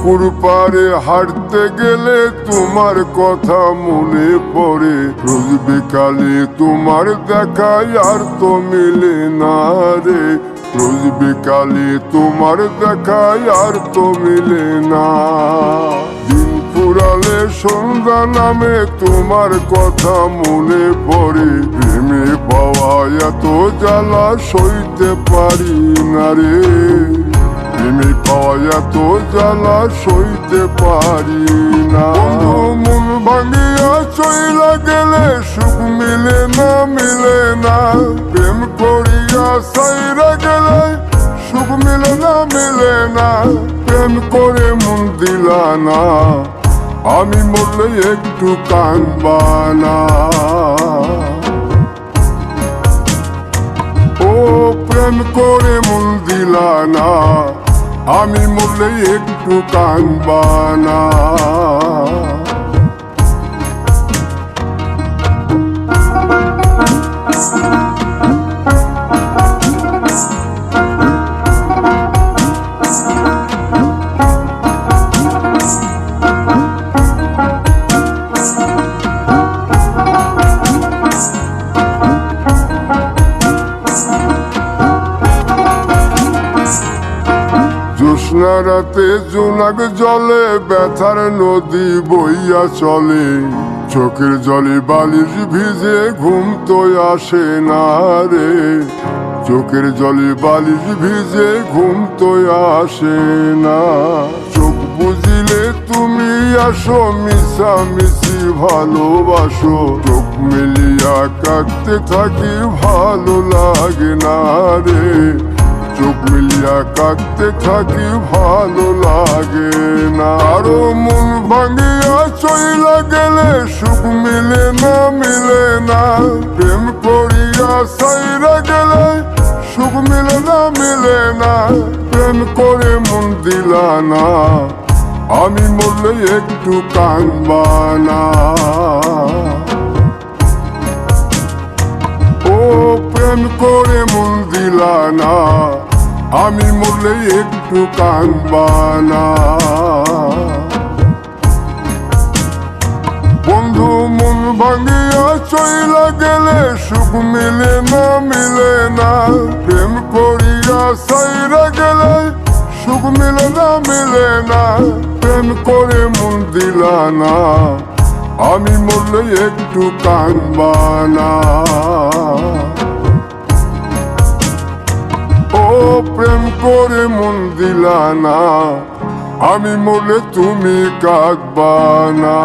পুকুর পাড়ে হাঁটতে গেলে তোমার কথা মনে পড়ে, রোজ বিকালে তোমার দেখায় আর তো মিলে না রে, রোজ বিকালে তোমার দেখায় আর তো মিলে না। দিন ফুরালে সন্ধ্যা নামে তোমার কথা মনে পড়ে, প্রেমে পাওয়া এত জ্বালা সইতে পারি না রে, প্রেমে পাওয়া এত জ্বালা সইতে পারি না। মন ভাঙিয়া চইলা গেলে সুখ মিলে না, মিলে না, প্রেম করিয়া সাইরা গেলে সুখ মিলে না, মিলে না, প্রেম করে মন দিলা না, আমি মরলে একটু কাঁদবা না। ও প্রেম করে মন দিলা না, আমি মরলে একটু কাঁদবা না। জ্যোৎস্না রাতে জোনাক জলে ব্যথার নদী বইয়া চলে, চোখের জলে বালিশ ভিজে ঘুম তো আসে না রে, চোখের জলে বালিশ ভিজে ঘুম তো আসে না। চোখ বুঝিলে তুমি আসো, মিশামিশি ভালোবাসো, চোখ মিলিয়া কাঁদতে থাকি ভালো লাগে না রে, চোখ মিলিয়া কাঁদতে থাকি ভালো লাগে না। আরো মন ভাঙিয়া চইলা গেলে সুখ মিলে না, মিলে না, প্রেম করিয়া সাইরা গেলে সুখ মিলে না, মিলে না, প্রেম করে মন দিলা না, আমি মরলে একটু কাঁদবা না। ও প্রেম করে মন দিলা না, আমি মরলে একটু কাঁদবা না। বন্ধু মন ভাঙিয়া চইলা গেলে সুখ মিলে না, মিলে না, প্রেম করিয়া সাইরা গেলে সুখ মিলে না, মিলে না, প্রেম করে মন দিলা না, আমি মরলে একটু কাঁদবা না। ও প্রেম করে মন দিলা না, আমি মরলে তুমি কাঁদবা না।